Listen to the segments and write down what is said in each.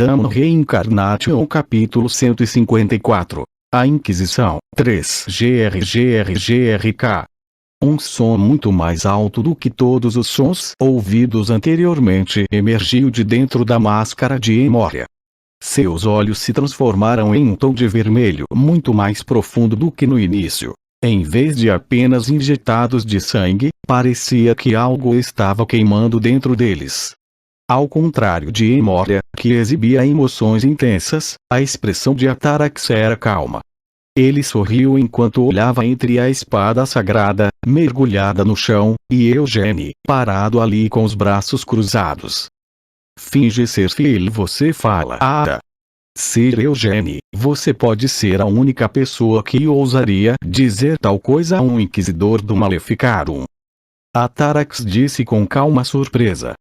Gundam Reincarnation capítulo 154. A Inquisição, 3 GRGRGRK. Um som muito mais alto do que todos os sons ouvidos anteriormente emergiu de dentro da máscara de Emoria. Seus olhos se transformaram em um tom de vermelho muito mais profundo do que no início. Em vez de apenas injetados de sangue, parecia que algo estava queimando dentro deles. Ao contrário de Emoria, que exibia emoções intensas, a expressão de Atarax era calma. Ele sorriu enquanto olhava entre a espada sagrada, mergulhada no chão, e Eugene, parado ali com os braços cruzados. Finge ser filho, você fala. Sir Eugene, você pode ser a única pessoa que ousaria dizer tal coisa a um inquisidor do Maleficarum. Atarax disse com calma surpresa.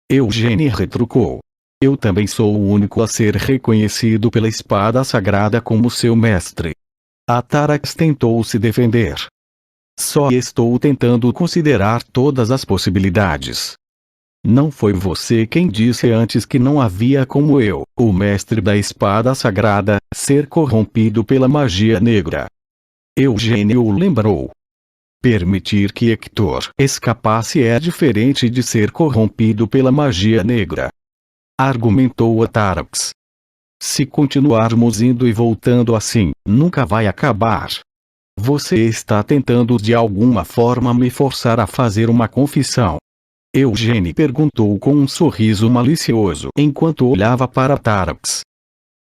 Eugene retrucou. Eu também sou o único a ser reconhecido pela espada sagrada como seu mestre. Atarax tentou se defender. Só estou tentando considerar todas as possibilidades. Não foi você quem disse antes que não havia como eu, o mestre da espada sagrada, ser corrompido pela magia negra. Eugene o lembrou. Permitir que Hector escapasse é diferente de ser corrompido pela magia negra. Argumentou Atarax. Se continuarmos indo e voltando assim, nunca vai acabar. Você está tentando de alguma forma me forçar a fazer uma confissão. Eugene perguntou com um sorriso malicioso enquanto olhava para Atarax.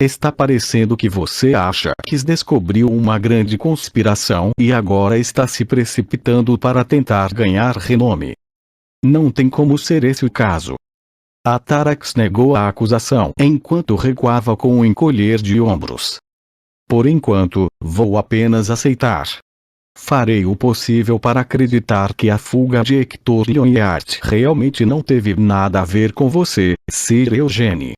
Está parecendo que você acha que descobriu uma grande conspiração e agora está se precipitando para tentar ganhar renome. Não tem como ser esse o caso. Atarax negou a acusação enquanto recuava com um encolher de ombros. Por enquanto, vou apenas aceitar. Farei o possível para acreditar que a fuga de Hector Lyonheart realmente não teve nada a ver com você, Sir Eugene.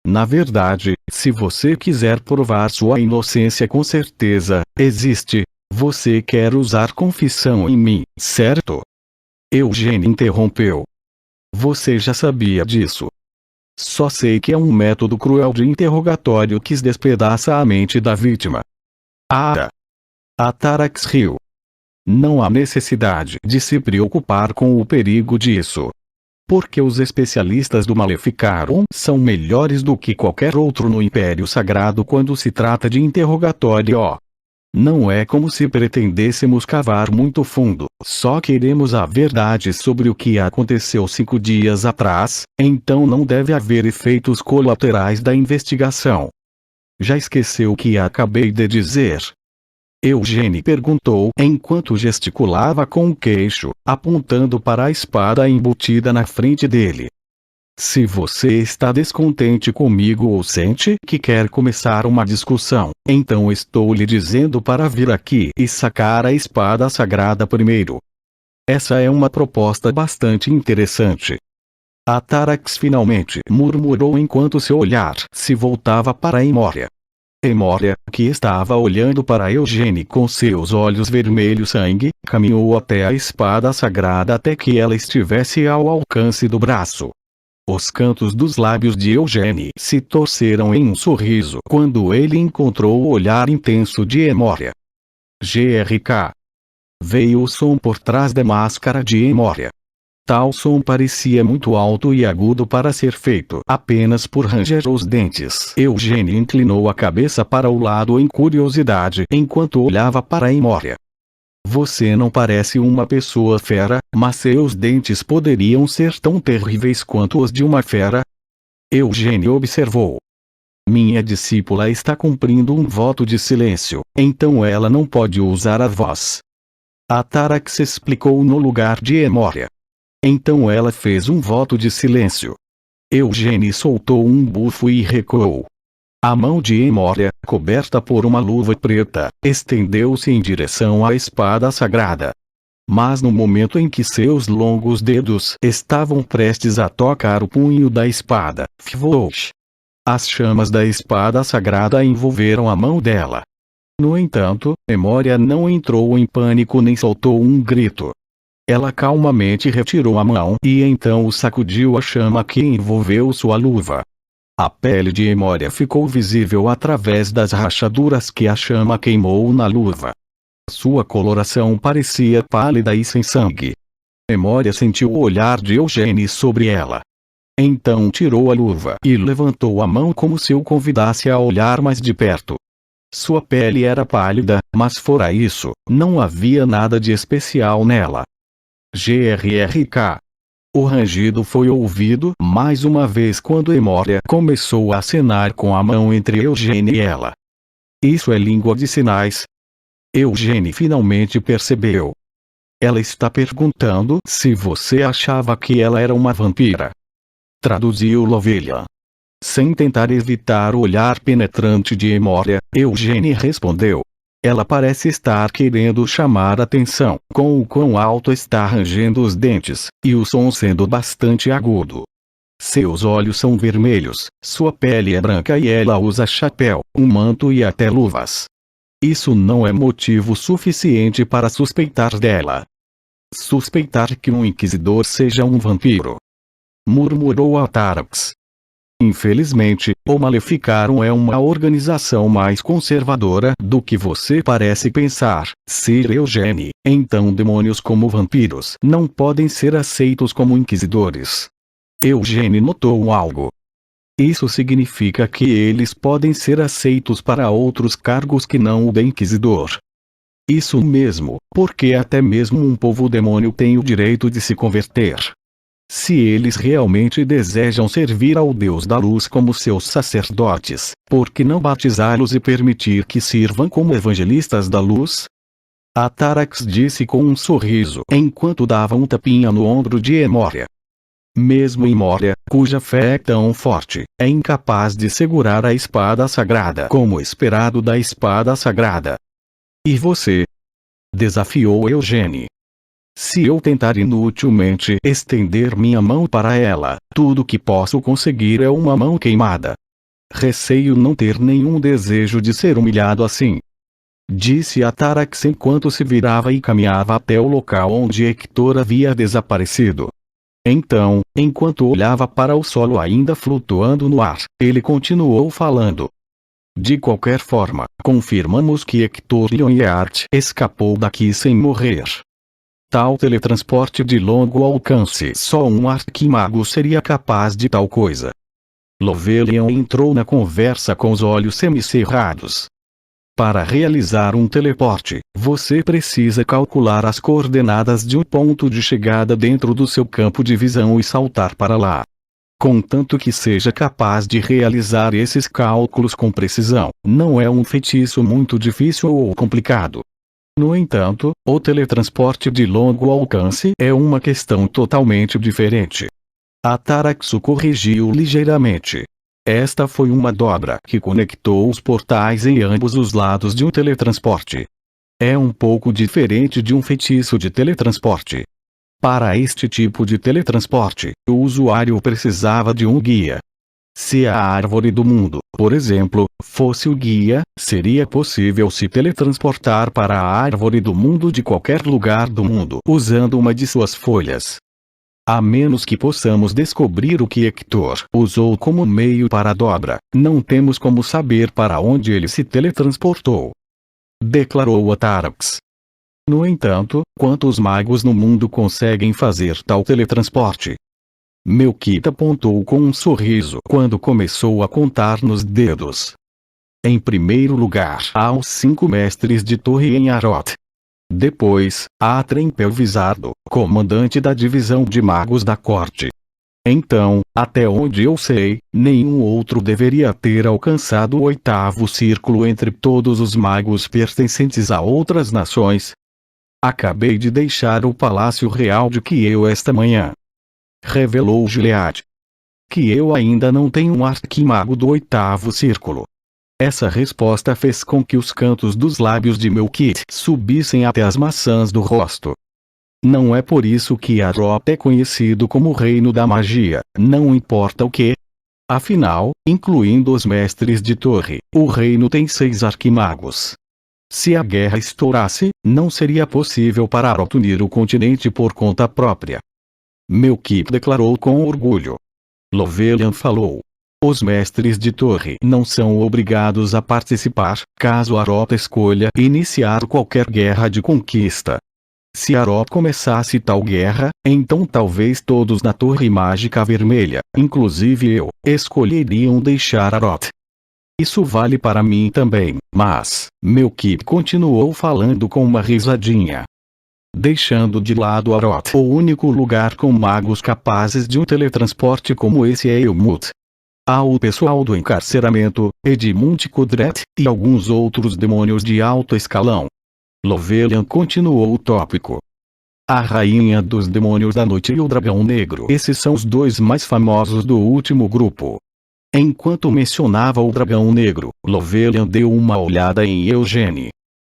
Na verdade, se você quiser provar sua inocência com certeza, existe. Você quer usar confissão em mim, certo? Eugene interrompeu. Você já sabia disso. Só sei que é um método cruel de interrogatório que despedaça a mente da vítima. Atarax riu. Não há necessidade de se preocupar com o perigo disso. Porque os especialistas do Maleficarum são melhores do que qualquer outro no Império Sagrado quando se trata de interrogatório. Não é como se pretendêssemos cavar muito fundo, só queremos a verdade sobre o que aconteceu 5 dias atrás, então não deve haver efeitos colaterais da investigação. Já esqueceu o que acabei de dizer? Eugene perguntou enquanto gesticulava com o queixo, apontando para a espada embutida na frente dele. Se você está descontente comigo ou sente que quer começar uma discussão, então estou lhe dizendo para vir aqui e sacar a espada sagrada primeiro. Essa é uma proposta bastante interessante. Atarax finalmente murmurou enquanto seu olhar se voltava para Emoria. Emoria, que estava olhando para Eugene com seus olhos vermelhos sangue, caminhou até a espada sagrada até que ela estivesse ao alcance do braço. Os cantos dos lábios de Eugene se torceram em um sorriso quando ele encontrou o olhar intenso de Emoria. GRK. Veio o som por trás da máscara de Emoria. Tal som parecia muito alto e agudo para ser feito apenas por ranger os dentes. Eugene inclinou a cabeça para o lado em curiosidade enquanto olhava para Emoria. Você não parece uma pessoa fera, mas seus dentes poderiam ser tão terríveis quanto os de uma fera? Eugene observou. Minha discípula está cumprindo um voto de silêncio, então ela não pode usar a voz. Atarax explicou no lugar de Emoria. Então ela fez um voto de silêncio. Eugene soltou um bufo e recuou. A mão de Emoria, coberta por uma luva preta, estendeu-se em direção à espada sagrada. Mas no momento em que seus longos dedos estavam prestes a tocar o punho da espada, flash! As chamas da espada sagrada envolveram a mão dela. No entanto, Emoria não entrou em pânico nem soltou um grito. Ela calmamente retirou a mão e então sacudiu a chama que envolveu sua luva. A pele de Emoria ficou visível através das rachaduras que a chama queimou na luva. Sua coloração parecia pálida e sem sangue. Emoria sentiu o olhar de Eugênie sobre ela. Então tirou a luva e levantou a mão como se o convidasse a olhar mais de perto. Sua pele era pálida, mas fora isso, não havia nada de especial nela. GRRK. O rangido foi ouvido mais uma vez quando Emoria começou a acenar com a mão entre Eugênie e ela. Isso é língua de sinais. Eugênie finalmente percebeu. Ela está perguntando se você achava que ela era uma vampira. Traduziu Lovelha. Sem tentar evitar o olhar penetrante de Emoria, Eugênie respondeu. Ela parece estar querendo chamar atenção, com o quão alto está rangendo os dentes, e o som sendo bastante agudo. Seus olhos são vermelhos, sua pele é branca e ela usa chapéu, um manto e até luvas. Isso não é motivo suficiente para suspeitar dela. Suspeitar que um inquisidor seja um vampiro. Murmurou Atarax. Infelizmente, o Maleficarum é uma organização mais conservadora do que você parece pensar, Sir Eugênie. Então demônios como vampiros não podem ser aceitos como inquisidores. Eugênie notou algo. Isso significa que eles podem ser aceitos para outros cargos que não o de inquisidor. Isso mesmo, porque até mesmo um povo demônio tem o direito de se converter. Se eles realmente desejam servir ao Deus da Luz como seus sacerdotes, por que não batizá-los e permitir que sirvam como evangelistas da luz? Atarax disse com um sorriso enquanto dava um tapinha no ombro de Emoria. Mesmo Emoria, cuja fé é tão forte, é incapaz de segurar a espada sagrada como esperado da espada sagrada. E você? Desafiou Eugênie. Se eu tentar inutilmente estender minha mão para ela, tudo que posso conseguir é uma mão queimada. Receio não ter nenhum desejo de ser humilhado assim. Disse Atarax enquanto se virava e caminhava até o local onde Hector havia desaparecido. Então, enquanto olhava para o solo ainda flutuando no ar, ele continuou falando. De qualquer forma, confirmamos que Hector Lyonheart escapou daqui sem morrer. Tal teletransporte de longo alcance só um arquimago seria capaz de tal coisa. Lovelion entrou na conversa com os olhos semicerrados. Para realizar um teleporte, você precisa calcular as coordenadas de um ponto de chegada dentro do seu campo de visão e saltar para lá. Contanto que seja capaz de realizar esses cálculos com precisão, não é um feitiço muito difícil ou complicado. No entanto, o teletransporte de longo alcance é uma questão totalmente diferente. Atarax o corrigiu ligeiramente. Esta foi uma dobra que conectou os portais em ambos os lados de um teletransporte. É um pouco diferente de um feitiço de teletransporte. Para este tipo de teletransporte, o usuário precisava de um guia. Se a árvore do mundo, por exemplo, fosse o guia, seria possível se teletransportar para a árvore do mundo de qualquer lugar do mundo usando uma de suas folhas. A menos que possamos descobrir o que Hector usou como meio para a dobra, não temos como saber para onde ele se teletransportou. Declarou Atarax. No entanto, quantos magos no mundo conseguem fazer tal teletransporte? Melkita apontou com um sorriso quando começou a contar nos dedos. Em primeiro lugar há os 5 mestres de torre em Arot. Depois, há Trempel Vizardo, comandante da divisão de magos da corte. Então, até onde eu sei, nenhum outro deveria ter alcançado o 8º círculo entre todos os magos pertencentes a outras nações. Acabei de deixar o Palácio Real de Kiel esta manhã. Revelou Gilead. Que eu ainda não tenho um arquimago do 8º círculo. Essa resposta fez com que os cantos dos lábios de Melkit subissem até as maçãs do rosto. Não é por isso que Arot é conhecido como o Reino da Magia, não importa o que. Afinal, incluindo os mestres de torre, o reino tem 6 arquimagos. Se a guerra estourasse, não seria possível para Arot unir o continente por conta própria. Melkit declarou com orgulho. Lovelian falou. Os mestres de torre não são obrigados a participar, caso Arop escolha iniciar qualquer guerra de conquista. Se Arop começasse tal guerra, então talvez todos na Torre Mágica Vermelha, inclusive eu, escolheriam deixar Arop. Isso vale para mim também, mas, Melkip continuou falando com uma risadinha. Deixando de lado Arop, o único lugar com magos capazes de um teletransporte como esse é Elmut. Há o pessoal do encarceramento, Edmund Kudret, e alguns outros demônios de alto escalão. Lovelian continuou o tópico. A Rainha dos Demônios da Noite e o Dragão Negro. Esses são os dois mais famosos do último grupo. Enquanto mencionava o Dragão Negro, Lovelian deu uma olhada em Eugene.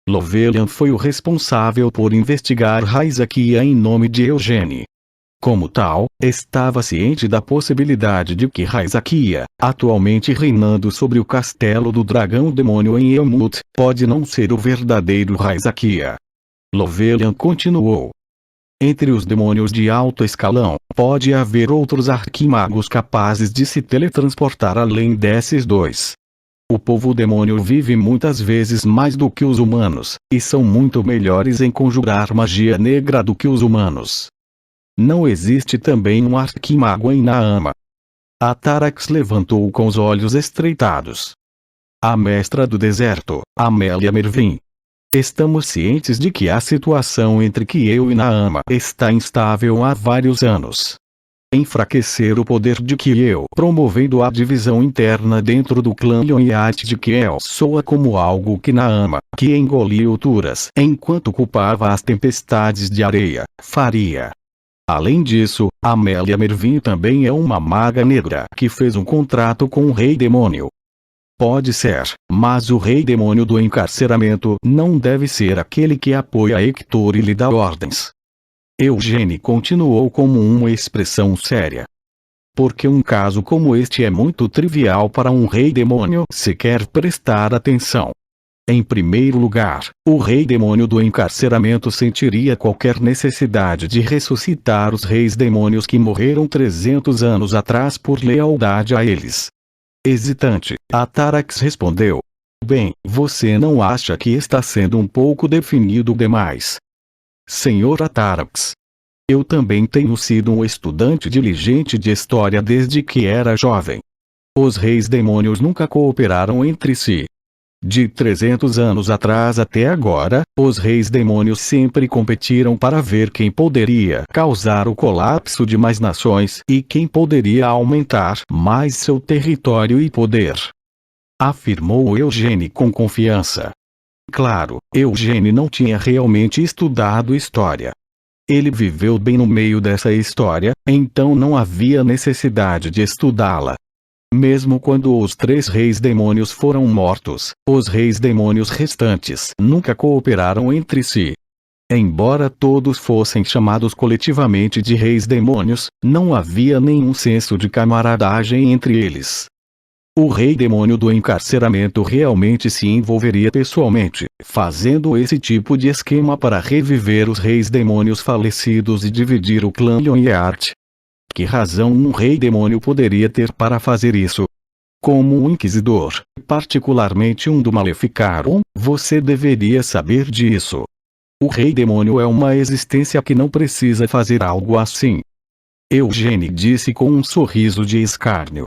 Lovelian foi o responsável por investigar Raizakia em nome de Eugene. Como tal, estava ciente da possibilidade de que Raizakia, atualmente reinando sobre o castelo do dragão demônio em Elmut, pode não ser o verdadeiro Raizakia. Lovelian continuou. Entre os demônios de alto escalão, pode haver outros arquimagos capazes de se teletransportar além desses dois. O povo demônio vive muitas vezes mais do que os humanos, e são muito melhores em conjurar magia negra do que os humanos. Não existe também um arquimago em Naama. Atarax levantou com os olhos estreitados. A mestra do deserto, Amélia Mervin. Estamos cientes de que a situação entre Kiel e Naama está instável há vários anos. Enfraquecer o poder de Kiel promovendo a divisão interna dentro do clã Lhoniate de Kiel soa como algo que Naama, que engoliu Turas enquanto culpava as tempestades de areia, faria. Além disso, Amélia Mervin também é uma maga negra que fez um contrato com o Rei Demônio. Pode ser, mas o Rei Demônio do encarceramento não deve ser aquele que apoia Hector e lhe dá ordens. Eugene continuou como uma expressão séria. Porque um caso como este é muito trivial para um Rei Demônio sequer prestar atenção. Em primeiro lugar, o Rei Demônio do encarceramento sentiria qualquer necessidade de ressuscitar os Reis Demônios que morreram 300 anos atrás por lealdade a eles. Hesitante, Atarax respondeu. Bem, você não acha que está sendo um pouco definido demais? Senhor Atarax. Eu também tenho sido um estudante diligente de história desde que era jovem. Os Reis Demônios nunca cooperaram entre si. De 300 anos atrás até agora, os Reis Demônios sempre competiram para ver quem poderia causar o colapso de mais nações e quem poderia aumentar mais seu território e poder. Afirmou Eugene com confiança. Claro, Eugene não tinha realmente estudado história. Ele viveu bem no meio dessa história, então não havia necessidade de estudá-la. Mesmo quando os 3 reis demônios foram mortos, os reis demônios restantes nunca cooperaram entre si. Embora todos fossem chamados coletivamente de reis demônios, não havia nenhum senso de camaradagem entre eles. O rei demônio do encarceramento realmente se envolveria pessoalmente, fazendo esse tipo de esquema para reviver os reis demônios falecidos e dividir o clã Lhoniate. Que razão um rei demônio poderia ter para fazer isso? Como um inquisidor, particularmente um do Maleficarum, você deveria saber disso. O rei demônio é uma existência que não precisa fazer algo assim. Eugene disse com um sorriso de escárnio.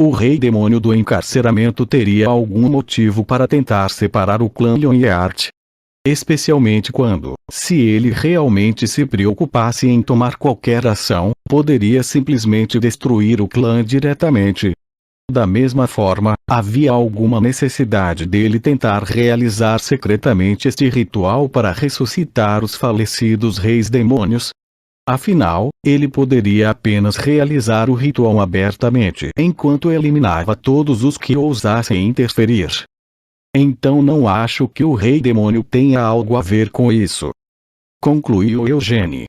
O rei demônio do encarceramento teria algum motivo para tentar separar o clã Lhoniate. Especialmente quando, se ele realmente se preocupasse em tomar qualquer ação, poderia simplesmente destruir o clã diretamente. Da mesma forma, havia alguma necessidade dele tentar realizar secretamente este ritual para ressuscitar os falecidos reis demônios? Afinal, ele poderia apenas realizar o ritual abertamente enquanto eliminava todos os que ousassem interferir. Então não acho que o rei demônio tenha algo a ver com isso. Concluiu Eugene.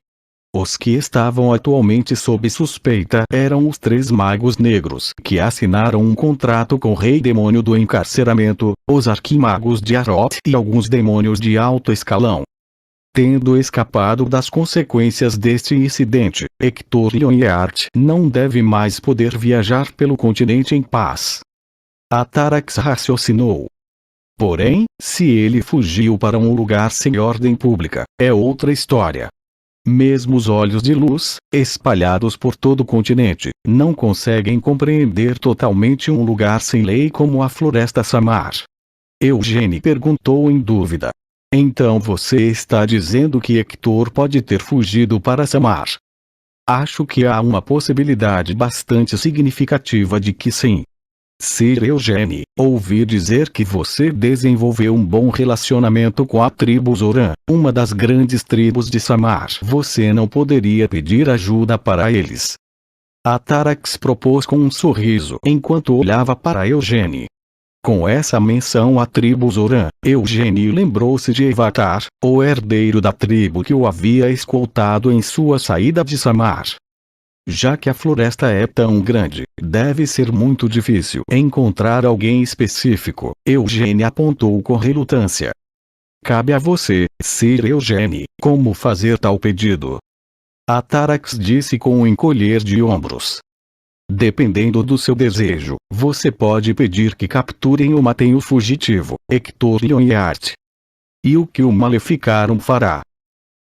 Os que estavam atualmente sob suspeita eram os 3 magos negros que assinaram um contrato com o rei demônio do encarceramento, os arquimagos de Arot e alguns demônios de alto escalão. Tendo escapado das consequências deste incidente, Hector Lyonheart não deve mais poder viajar pelo continente em paz. Atarax raciocinou. Porém, se ele fugiu para um lugar sem ordem pública, é outra história. Mesmo os olhos de luz, espalhados por todo o continente, não conseguem compreender totalmente um lugar sem lei como a Floresta Samar. Eugênie perguntou em dúvida. Então você está dizendo que Hector pode ter fugido para Samar? Acho que há uma possibilidade bastante significativa de que sim. Sir Eugênie, ouvi dizer que você desenvolveu um bom relacionamento com a tribo Zoran, uma das grandes tribos de Samar. Você não poderia pedir ajuda para eles? Atarax propôs com um sorriso enquanto olhava para Eugênie. Com essa menção à tribo Zoran, Eugênie lembrou-se de Evatar, o herdeiro da tribo que o havia escoltado em sua saída de Samar. Já que a floresta é tão grande, deve ser muito difícil encontrar alguém específico, Eugênie apontou com relutância. Cabe a você, Sir Eugênie, como fazer tal pedido. Atarax disse com um encolher de ombros. Dependendo do seu desejo, você pode pedir que capturem ou matem o fugitivo, Hector Lyonheart. E o que o Maleficarum fará?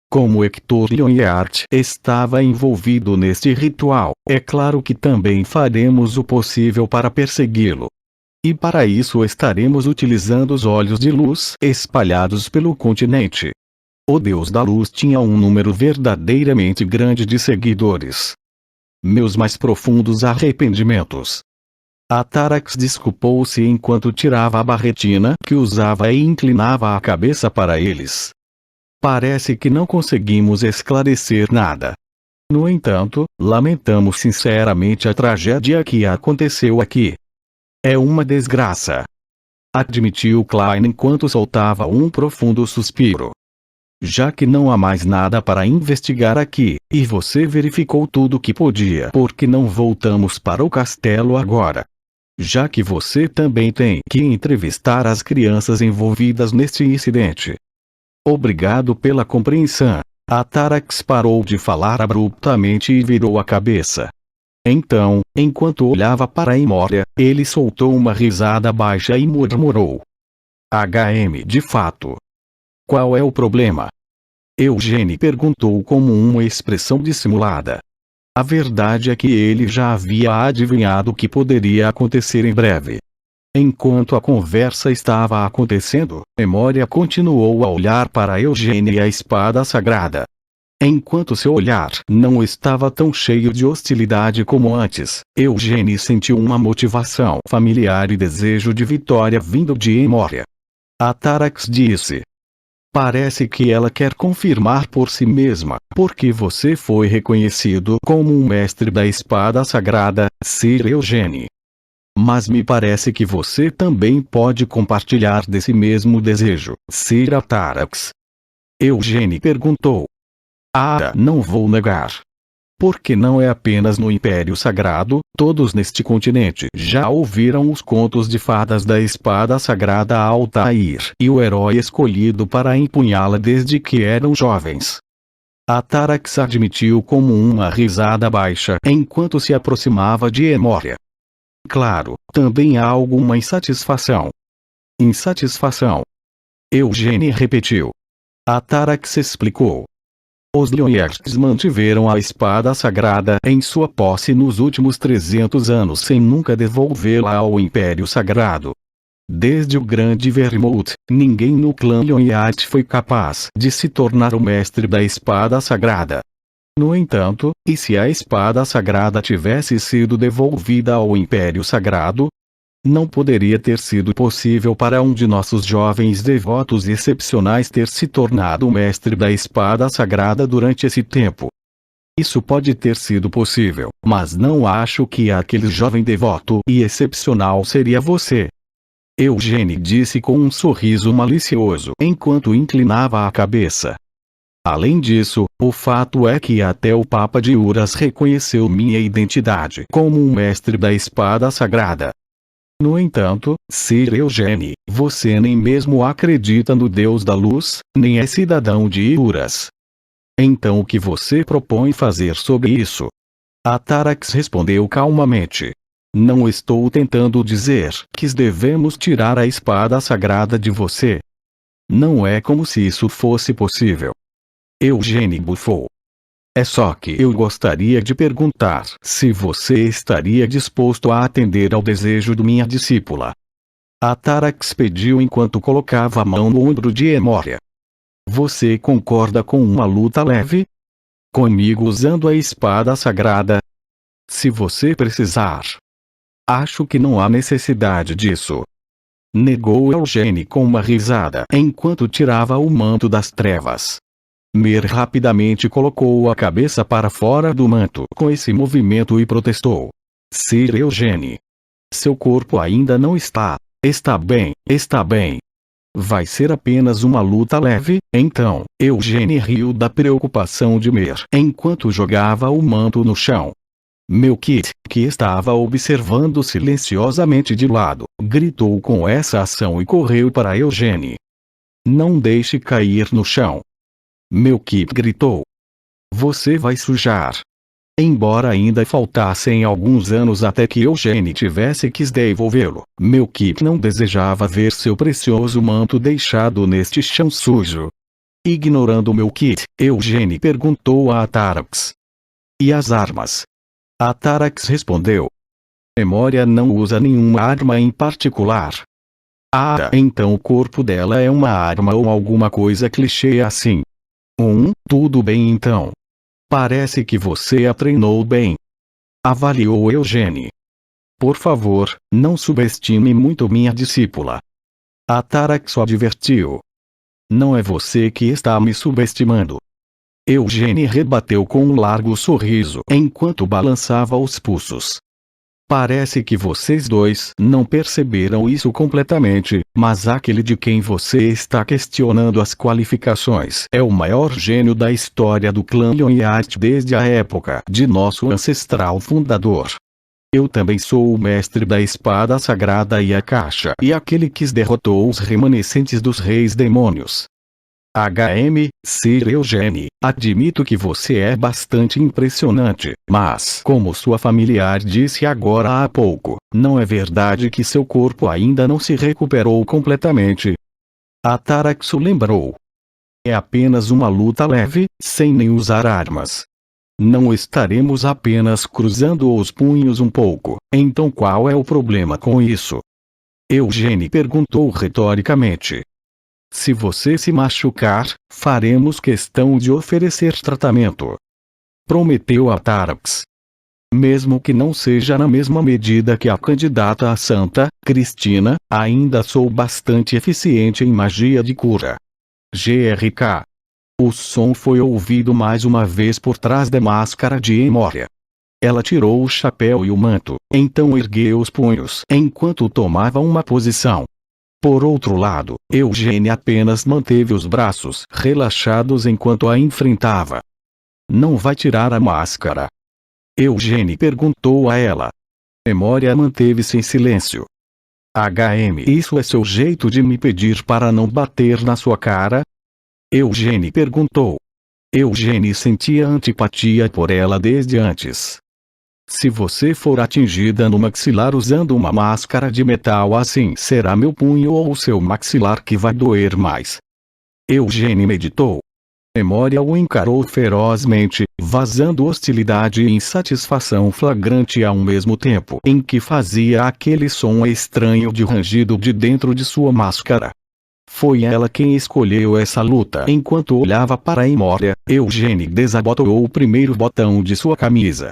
Como Hector Lyonheart estava envolvido neste ritual, é claro que também faremos o possível para persegui-lo. E para isso estaremos utilizando os olhos de luz espalhados pelo continente. O Deus da Luz tinha um número verdadeiramente grande de seguidores. Meus mais profundos arrependimentos. Atarax desculpou-se enquanto tirava a barretina que usava e inclinava a cabeça para eles. Parece que não conseguimos esclarecer nada. No entanto, lamentamos sinceramente a tragédia que aconteceu aqui. É uma desgraça. Admitiu Klein enquanto soltava um profundo suspiro. Já que não há mais nada para investigar aqui, e você verificou tudo o que podia, por que não voltamos para o castelo agora? Já que você também tem que entrevistar as crianças envolvidas neste incidente. Obrigado pela compreensão. Atarax parou de falar abruptamente e virou a cabeça. Então, enquanto olhava para Emoria, ele soltou uma risada baixa e murmurou. HM de fato. Qual é o problema? Eugênie perguntou como uma expressão dissimulada. A verdade é que ele já havia adivinhado o que poderia acontecer em breve. Enquanto a conversa estava acontecendo, Emoria continuou a olhar para Eugênie e a espada sagrada. Enquanto seu olhar não estava tão cheio de hostilidade como antes, Eugênie sentiu uma motivação familiar e desejo de vitória vindo de Emoria. Atarax disse. Parece que ela quer confirmar por si mesma, porque você foi reconhecido como um mestre da espada sagrada, Sir Eugênie. Mas me parece que você também pode compartilhar desse mesmo desejo, Sir Atarax. Eugênie perguntou. Não vou negar. Porque não é apenas no Império Sagrado, todos neste continente já ouviram os contos de fadas da espada sagrada Altair e o herói escolhido para empunhá-la desde que eram jovens. Atarax admitiu como uma risada baixa enquanto se aproximava de Emoria. Claro, também há alguma insatisfação. Insatisfação. Eugênie repetiu. Atarax explicou. Os Lyonhearts mantiveram a espada sagrada em sua posse nos últimos 300 anos sem nunca devolvê-la ao Império Sagrado. Desde o Grande Vermouth, ninguém no clã Lyonheart foi capaz de se tornar o mestre da espada sagrada. No entanto, e se a espada sagrada tivesse sido devolvida ao Império Sagrado? Não poderia ter sido possível para um de nossos jovens devotos excepcionais ter se tornado o mestre da espada sagrada durante esse tempo. Isso pode ter sido possível, mas não acho que aquele jovem devoto e excepcional seria você. Eugênie disse com um sorriso malicioso enquanto inclinava a cabeça. Além disso, o fato é que até o Papa de Uras reconheceu minha identidade como um mestre da espada sagrada. No entanto, Sir Eugene, você nem mesmo acredita no Deus da Luz, nem é cidadão de Iuras. Então o que você propõe fazer sobre isso? Atarax respondeu calmamente. Não estou tentando dizer que devemos tirar a espada sagrada de você. Não é como se isso fosse possível. Eugene bufou. É só que eu gostaria de perguntar se você estaria disposto a atender ao desejo de minha discípula. Atarax pediu enquanto colocava a mão no ombro de Emoria. Você concorda com uma luta leve? Comigo usando a espada sagrada? Se você precisar. Acho que não há necessidade disso. Negou Eugene com uma risada enquanto tirava o manto das trevas. Mer rapidamente colocou a cabeça para fora do manto com esse movimento e protestou. Sir Eugene. Seu corpo ainda não está. Está bem, está bem. Vai ser apenas uma luta leve, então. Eugene riu da preocupação de Mer enquanto jogava o manto no chão. Melkit, que estava observando silenciosamente de lado, gritou com essa ação e correu para Eugene. Não deixe cair no chão. Melkit gritou. Você vai sujar. Embora ainda faltassem alguns anos até que Eugene tivesse que devolvê-lo, Melkit não desejava ver seu precioso manto deixado neste chão sujo. Ignorando Melkit, Eugene perguntou a Atarax. E as armas? Atarax respondeu. Emoria não usa nenhuma arma em particular. Ah, então o corpo dela é uma arma ou alguma coisa clichê assim. Tudo bem então. Parece que você a treinou bem. Avaliou Eugene. Por favor, não subestime muito minha discípula. Atarax o advertiu. Não é você que está me subestimando. Eugene rebateu com um largo sorriso enquanto balançava os pulsos. Parece que vocês dois não perceberam isso completamente, mas aquele de quem você está questionando as qualificações é o maior gênio da história do clã Lionheart desde a época de nosso ancestral fundador. Eu também sou o mestre da espada sagrada e a caixa e aquele que derrotou os remanescentes dos reis demônios. Sir Eugene, admito que você é bastante impressionante, mas como sua familiar disse agora há pouco, não é verdade que seu corpo ainda não se recuperou completamente. Atarax lembrou. É apenas uma luta leve, sem nem usar armas. Não estaremos apenas cruzando os punhos um pouco, então qual é o problema com isso? Eugene perguntou retoricamente. Se você se machucar, faremos questão de oferecer tratamento. Prometeu Atarax. Mesmo que não seja na mesma medida que a candidata a santa, Cristina, ainda sou bastante eficiente em magia de cura. GRK. O som foi ouvido mais uma vez por trás da máscara de Emoria. Ela tirou o chapéu e o manto, então ergueu os punhos enquanto tomava uma posição. Por outro lado, Eugene apenas manteve os braços relaxados enquanto a enfrentava. Não vai tirar a máscara? Eugene perguntou a ela. Emoria manteve-se em silêncio. Isso é seu jeito de me pedir para não bater na sua cara? Eugene perguntou. Eugene sentia antipatia por ela desde antes. Se você for atingida no maxilar usando uma máscara de metal assim, será meu punho ou seu maxilar que vai doer mais. Eugene meditou. Emoria o encarou ferozmente, vazando hostilidade e insatisfação flagrante ao mesmo tempo em que fazia aquele som estranho de rangido de dentro de sua máscara. Foi ela quem escolheu essa luta. Enquanto olhava para Emoria, Eugene desabotoou o primeiro botão de sua camisa.